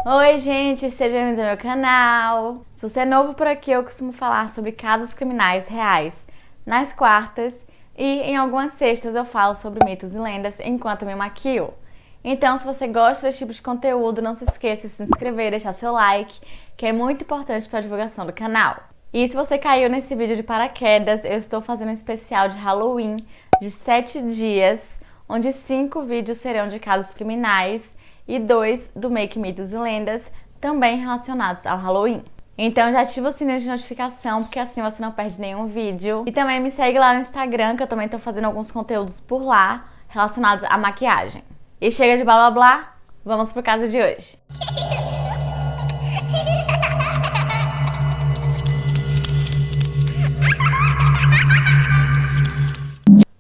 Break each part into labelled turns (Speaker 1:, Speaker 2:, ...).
Speaker 1: Oi gente, sejam bem-vindos ao meu canal. Se você é novo por aqui, eu costumo falar sobre casos criminais reais nas quartas e em algumas sextas eu falo sobre mitos e lendas enquanto me maquio. Então, se você gosta desse tipo de conteúdo, não se esqueça de se inscrever e deixar seu like, que é muito importante para a divulgação do canal. E se você caiu nesse vídeo de paraquedas, eu estou fazendo um especial de Halloween de 7 dias, onde 5 vídeos serão de casos criminais e 2 do Make Mitos e Lendas, também relacionados ao Halloween. Então já ativa o sininho de notificação, porque assim você não perde nenhum vídeo. E também me segue lá no Instagram, que eu também tô fazendo alguns conteúdos por lá, relacionados à maquiagem. E chega de blá blá blá, vamos pro caso de hoje.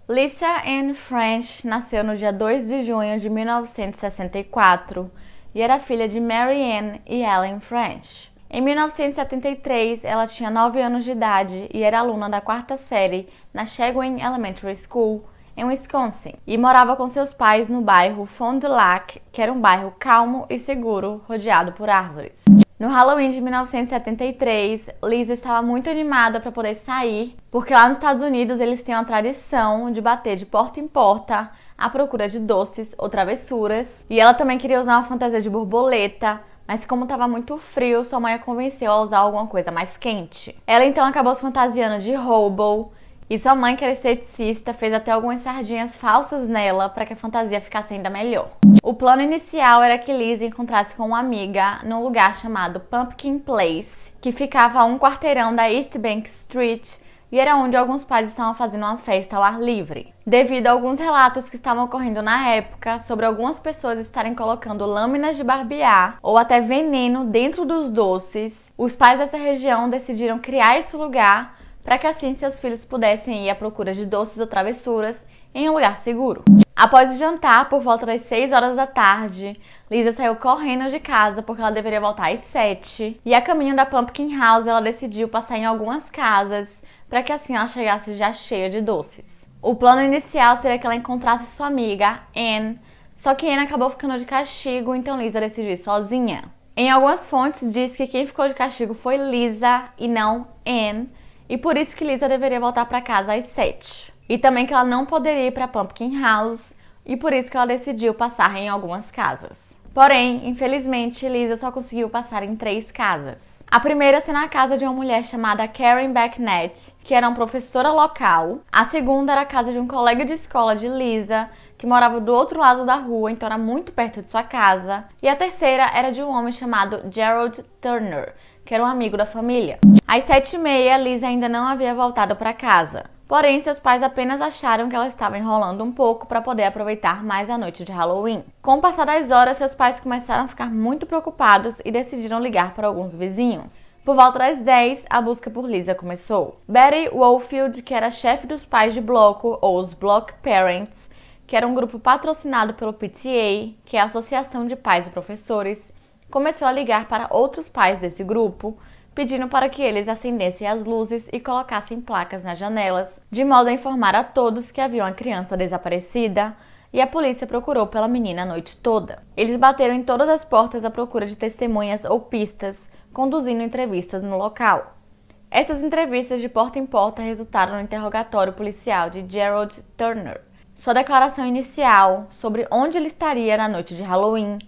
Speaker 1: Lisa Ann French nasceu no dia 2 de junho de 1964 e era filha de Mary Ann e Ellen French. Em 1973, ela tinha 9 anos de idade e era aluna da 4ª série na Chagrin Elementary School, em Wisconsin, e morava com seus pais no bairro Fond du Lac, que era um bairro calmo e seguro, rodeado por árvores. No Halloween de 1973, Lisa estava muito animada para poder sair, porque lá nos Estados Unidos eles têm uma tradição de bater de porta em porta à procura de doces ou travessuras. E ela também queria usar uma fantasia de borboleta, mas como estava muito frio, sua mãe a convenceu a usar alguma coisa mais quente. Ela então acabou se fantasiando de hobo, e sua mãe, que era esteticista, fez até algumas sardinhas falsas nela para que a fantasia ficasse ainda melhor. O plano inicial era que Lisa encontrasse com uma amiga num lugar chamado Pumpkin Place, que ficava a um quarteirão da East Bank Street, e era onde alguns pais estavam fazendo uma festa ao ar livre. Devido a alguns relatos que estavam ocorrendo na época sobre algumas pessoas estarem colocando lâminas de barbear ou até veneno dentro dos doces, os pais dessa região decidiram criar esse lugar para que assim seus filhos pudessem ir à procura de doces ou travessuras em um lugar seguro. Após o jantar, por volta das 6 horas da tarde, Lisa saiu correndo de casa porque ela deveria voltar às 7. E a caminho da Pumpkin House, ela decidiu passar em algumas casas para que assim ela chegasse já cheia de doces. O plano inicial seria que ela encontrasse sua amiga, Anne, só que Anne acabou ficando de castigo, então Lisa decidiu ir sozinha. Em algumas fontes diz que quem ficou de castigo foi Lisa e não Anne, e por isso que Lisa deveria voltar para casa às 7. E também que ela não poderia ir para Pumpkin House, e por isso que ela decidiu passar em algumas casas. Porém, infelizmente, Lisa só conseguiu passar em 3 casas. A primeira sendo a casa de uma mulher chamada Karen Becknett, que era uma professora local. A segunda era a casa de um colega de escola de Lisa, que morava do outro lado da rua, então era muito perto de sua casa. E a terceira era de um homem chamado Gerald Turner, que era um amigo da família. Às 7h30, Lisa ainda não havia voltado para casa. Porém, seus pais apenas acharam que ela estava enrolando um pouco para poder aproveitar mais a noite de Halloween. Com o passar das horas, seus pais começaram a ficar muito preocupados e decidiram ligar para alguns vizinhos. Por volta das 10, a busca por Lisa começou. Betty Woolfield, que era chefe dos pais de bloco, ou os Block Parents, que era um grupo patrocinado pelo PTA, que é a Associação de Pais e Professores, começou a ligar para outros pais desse grupo, pedindo para que eles acendessem as luzes e colocassem placas nas janelas, de modo a informar a todos que havia uma criança desaparecida, e a polícia procurou pela menina a noite toda. Eles bateram em todas as portas à procura de testemunhas ou pistas, conduzindo entrevistas no local. Essas entrevistas de porta em porta resultaram no interrogatório policial de Gerald Turner. Sua declaração inicial sobre onde ele estaria na noite de Halloween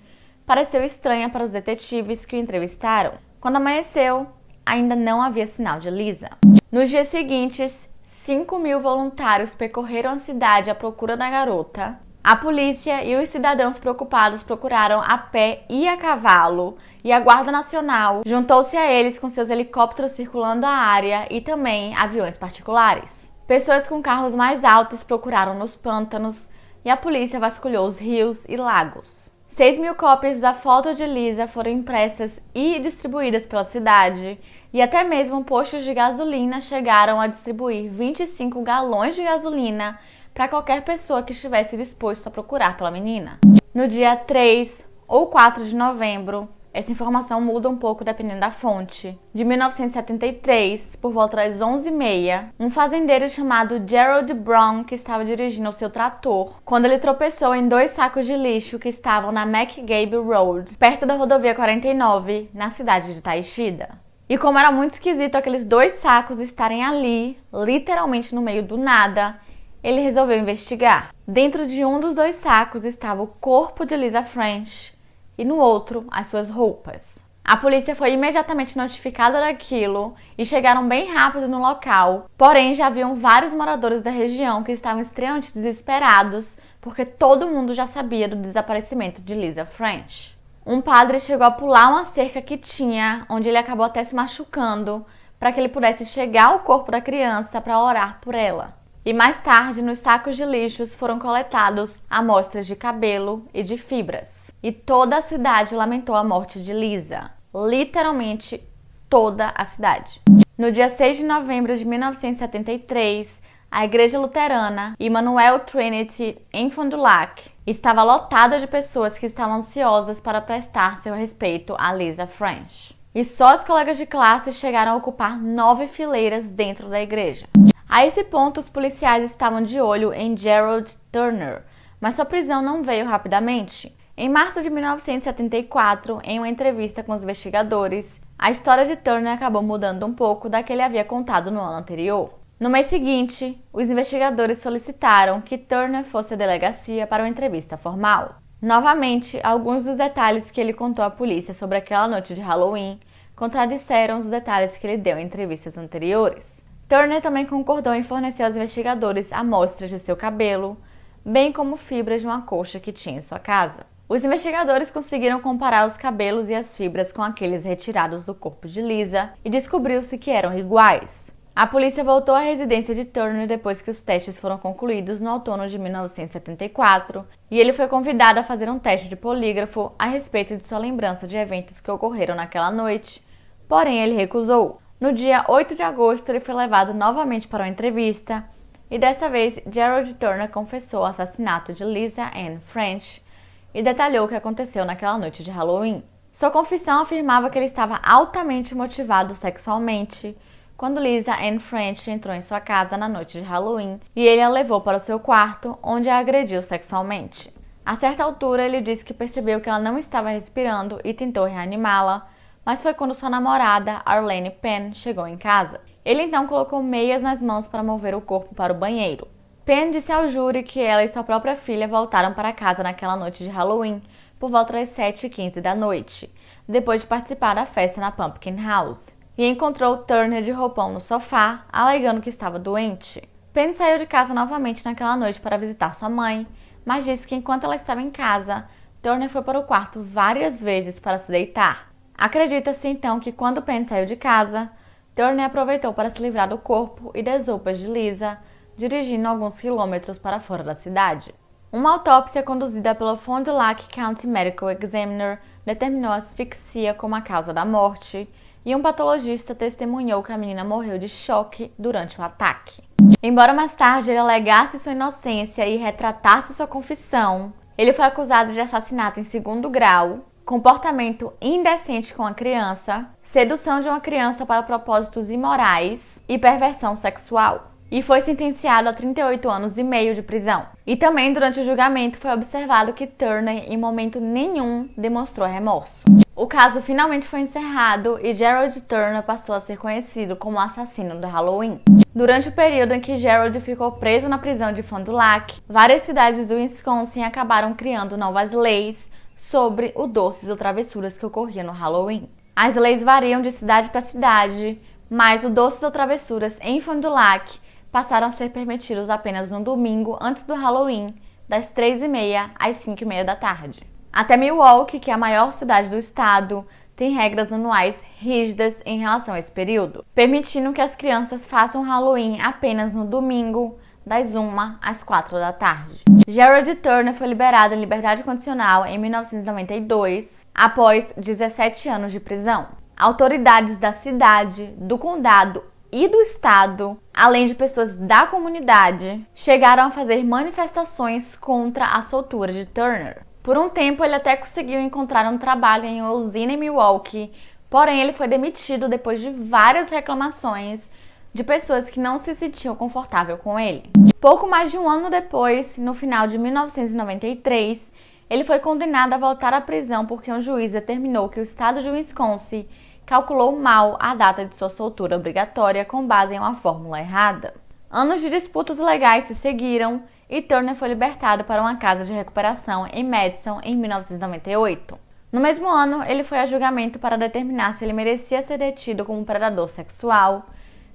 Speaker 1: pareceu estranha para os detetives que o entrevistaram. Quando amanheceu, ainda não havia sinal de Lisa. Nos dias seguintes, 5.000 voluntários percorreram a cidade à procura da garota. A polícia e os cidadãos preocupados procuraram a pé e a cavalo, e a Guarda Nacional juntou-se a eles com seus helicópteros circulando a área e também aviões particulares. Pessoas com carros mais altos procuraram nos pântanos e a polícia vasculhou os rios e lagos. 6.000 cópias da foto de Lisa foram impressas e distribuídas pela cidade, e até mesmo postos de gasolina chegaram a distribuir 25 galões de gasolina para qualquer pessoa que estivesse disposto a procurar pela menina. No dia 3 ou 4 de novembro, Essa informação muda um pouco dependendo da fonte. De 1973, por volta das 11h30, um fazendeiro chamado Gerald Brown, que estava dirigindo o seu trator, quando ele tropeçou em 2 sacos de lixo que estavam na McGabe Road, perto da rodovia 49, na cidade de Taycheedah. E como era muito esquisito aqueles 2 sacos estarem ali, literalmente no meio do nada, ele resolveu investigar. Dentro de um dos 2 sacos estava o corpo de Lisa French e no outro, as suas roupas. A polícia foi imediatamente notificada daquilo e chegaram bem rápido no local, porém já haviam vários moradores da região que estavam extremamente desesperados porque todo mundo já sabia do desaparecimento de Lisa French. Um padre chegou a pular uma cerca que tinha, onde ele acabou até se machucando, para que ele pudesse chegar ao corpo da criança para orar por ela. E mais tarde, nos sacos de lixos foram coletados amostras de cabelo e de fibras. E toda a cidade lamentou a morte de Lisa. Literalmente toda a cidade. No dia 6 de novembro de 1973, a igreja luterana Emmanuel Trinity, em Fond du Lac, estava lotada de pessoas que estavam ansiosas para prestar seu respeito a Lisa French. E só as colegas de classe chegaram a ocupar 9 fileiras dentro da igreja. A esse ponto, os policiais estavam de olho em Gerald Turner, mas sua prisão não veio rapidamente. Em março de 1974, em uma entrevista com os investigadores, a história de Turner acabou mudando um pouco da que ele havia contado no ano anterior. No mês seguinte, os investigadores solicitaram que Turner fosse à delegacia para uma entrevista formal. Novamente, alguns dos detalhes que ele contou à polícia sobre aquela noite de Halloween contradisseram os detalhes que ele deu em entrevistas anteriores. Turner também concordou em fornecer aos investigadores amostras de seu cabelo, bem como fibras de uma colcha que tinha em sua casa. Os investigadores conseguiram comparar os cabelos e as fibras com aqueles retirados do corpo de Lisa e descobriu-se que eram iguais. A polícia voltou à residência de Turner depois que os testes foram concluídos no outono de 1974 e ele foi convidado a fazer um teste de polígrafo a respeito de sua lembrança de eventos que ocorreram naquela noite, porém ele recusou. No dia 8 de agosto, ele foi levado novamente para uma entrevista e dessa vez Gerald Turner confessou o assassinato de Lisa Ann French e detalhou o que aconteceu naquela noite de Halloween. Sua confissão afirmava que ele estava altamente motivado sexualmente quando Lisa Ann French entrou em sua casa na noite de Halloween e ele a levou para o seu quarto, onde a agrediu sexualmente. A certa altura, ele disse que percebeu que ela não estava respirando e tentou reanimá-la, mas foi quando sua namorada, Arlene Penn, chegou em casa. Ele então colocou meias nas mãos para mover o corpo para o banheiro. Penn disse ao júri que ela e sua própria filha voltaram para casa naquela noite de Halloween por volta das 7h15 da noite, depois de participar da festa na Pumpkin House, e encontrou Turner de roupão no sofá, alegando que estava doente. Penn saiu de casa novamente naquela noite para visitar sua mãe, mas disse que enquanto ela estava em casa, Turner foi para o quarto várias vezes para se deitar. Acredita-se então que quando Penn saiu de casa, Turner aproveitou para se livrar do corpo e das roupas de Lisa, dirigindo alguns quilômetros para fora da cidade. Uma autópsia conduzida pelo Fond du Lac County Medical Examiner determinou a asfixia como a causa da morte, e um patologista testemunhou que a menina morreu de choque durante o ataque. Embora mais tarde ele alegasse sua inocência e retratasse sua confissão, ele foi acusado de assassinato em 2º grau, comportamento indecente com a criança, sedução de uma criança para propósitos imorais e perversão sexual. E foi sentenciado a 38 anos e meio de prisão. E também durante o julgamento foi observado que Turner em momento nenhum demonstrou remorso. O caso finalmente foi encerrado e Gerald Turner passou a ser conhecido como o assassino do Halloween. Durante o período em que Gerald ficou preso na prisão de Fond du Lac, várias cidades do Wisconsin acabaram criando novas leis sobre o doces ou travessuras que ocorriam no Halloween. As leis variam de cidade para cidade, mas o doces ou travessuras em Fond du Lac passaram a ser permitidos apenas no domingo antes do Halloween, das 3h30 às 5h30 da tarde. Até Milwaukee, que é a maior cidade do estado, tem regras anuais rígidas em relação a esse período, permitindo que as crianças façam Halloween apenas no domingo, das 1 às 4 da tarde. Gerald Turner foi liberado em liberdade condicional em 1992, após 17 anos de prisão. Autoridades da cidade, do condado e do estado, além de pessoas da comunidade, chegaram a fazer manifestações contra a soltura de Turner. Por um tempo, ele até conseguiu encontrar um trabalho em uma usina em Milwaukee, porém ele foi demitido depois de várias reclamações de pessoas que não se sentiam confortável com ele. Pouco mais de um ano depois, no final de 1993, ele foi condenado a voltar à prisão porque um juiz determinou que o estado de Wisconsin calculou mal a data de sua soltura obrigatória com base em uma fórmula errada. Anos de disputas legais se seguiram e Turner foi libertado para uma casa de recuperação em Madison em 1998. No mesmo ano, ele foi a julgamento para determinar se ele merecia ser detido como predador sexual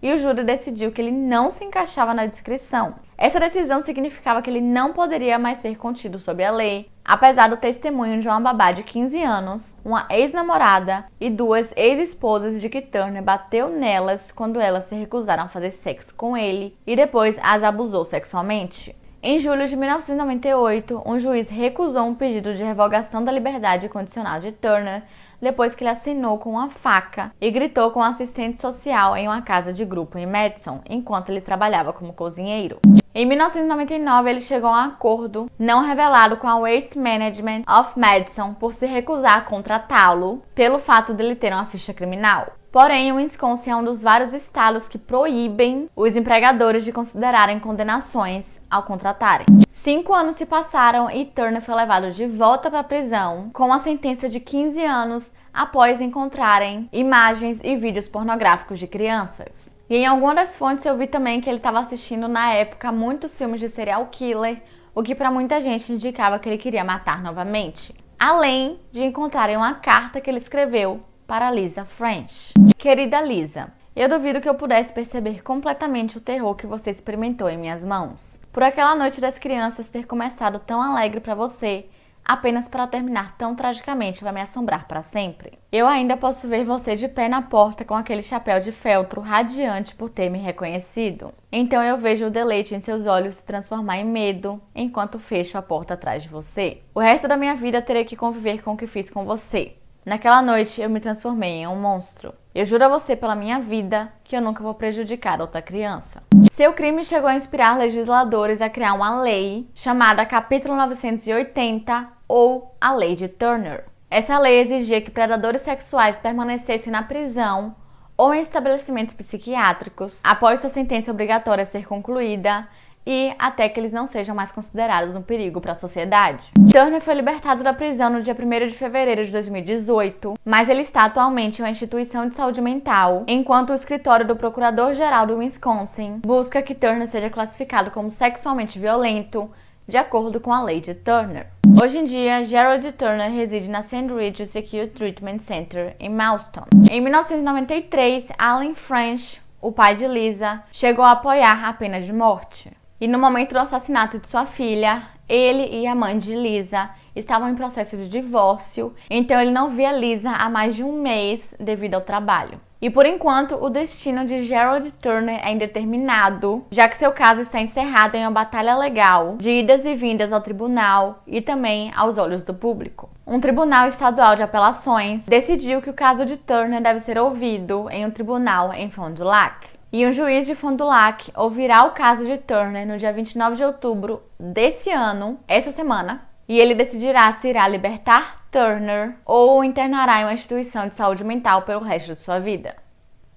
Speaker 1: e o júri decidiu que ele não se encaixava na descrição. Essa decisão significava que ele não poderia mais ser contido sob a lei, apesar do testemunho de uma babá de 15 anos, uma ex-namorada e duas ex-esposas de que Turner bateu nelas quando elas se recusaram a fazer sexo com ele e depois as abusou sexualmente. Em julho de 1998, um juiz recusou um pedido de revogação da liberdade condicional de Turner depois que ele assinou com uma faca e gritou com um assistente social em uma casa de grupo em Madison, enquanto ele trabalhava como cozinheiro. Em 1999, ele chegou a um acordo não revelado com a Waste Management of Madison por se recusar a contratá-lo pelo fato de ele ter uma ficha criminal. Porém, o Wisconsin é um dos vários estados que proíbem os empregadores de considerarem condenações ao contratarem. 5 anos se passaram e Turner foi levado de volta para a prisão com uma sentença de 15 anos após encontrarem imagens e vídeos pornográficos de crianças. E em alguma das fontes eu vi também que ele estava assistindo na época muitos filmes de serial killer, o que para muita gente indicava que ele queria matar novamente. Além de encontrarem uma carta que ele escreveu para Lisa French. Querida Lisa, eu duvido que eu pudesse perceber completamente o terror que você experimentou em minhas mãos. Por aquela noite das crianças ter começado tão alegre para você, apenas para terminar tão tragicamente vai me assombrar para sempre. Eu ainda posso ver você de pé na porta com aquele chapéu de feltro radiante por ter me reconhecido. Então eu vejo o deleite em seus olhos se transformar em medo enquanto fecho a porta atrás de você. O resto da minha vida terei que conviver com o que fiz com você. Naquela noite, eu me transformei em um monstro. Eu juro a você pela minha vida que eu nunca vou prejudicar outra criança. Seu crime chegou a inspirar legisladores a criar uma lei chamada Capítulo 980 ou a Lei de Turner. Essa lei exigia que predadores sexuais permanecessem na prisão ou em estabelecimentos psiquiátricos após sua sentença obrigatória ser concluída e até que eles não sejam mais considerados um perigo para a sociedade. Turner foi libertado da prisão no dia 1º de fevereiro de 2018, mas ele está atualmente em uma instituição de saúde mental, enquanto o escritório do Procurador-Geral do Wisconsin busca que Turner seja classificado como sexualmente violento, de acordo com a lei de Turner. Hoje em dia, Gerald Turner reside na St. Regis Secure Treatment Center, em Malston. Em 1993, Alan French, o pai de Lisa, chegou a apoiar a pena de morte. E no momento do assassinato de sua filha, ele e a mãe de Lisa estavam em processo de divórcio, então ele não via Lisa há mais de um mês devido ao trabalho. E por enquanto, o destino de Gerald Turner é indeterminado, já que seu caso está encerrado em uma batalha legal de idas e vindas ao tribunal e também aos olhos do público. Um tribunal estadual de apelações decidiu que o caso de Turner deve ser ouvido em um tribunal em Fond du Lac. E um juiz de Fond du Lac ouvirá o caso de Turner no dia 29 de outubro desse ano, essa semana, e ele decidirá se irá libertar Turner ou o internará em uma instituição de saúde mental pelo resto de sua vida.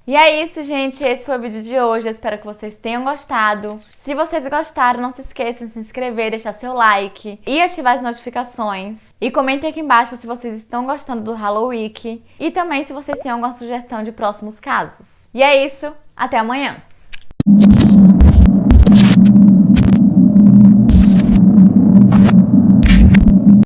Speaker 1: E é isso, gente. Esse foi o vídeo de hoje. Eu espero que vocês tenham gostado. Se vocês gostaram, não se esqueçam de se inscrever, deixar seu like e ativar as notificações. E comentem aqui embaixo se vocês estão gostando do Halloween e também se vocês têm alguma sugestão de próximos casos. E é isso. Até amanhã!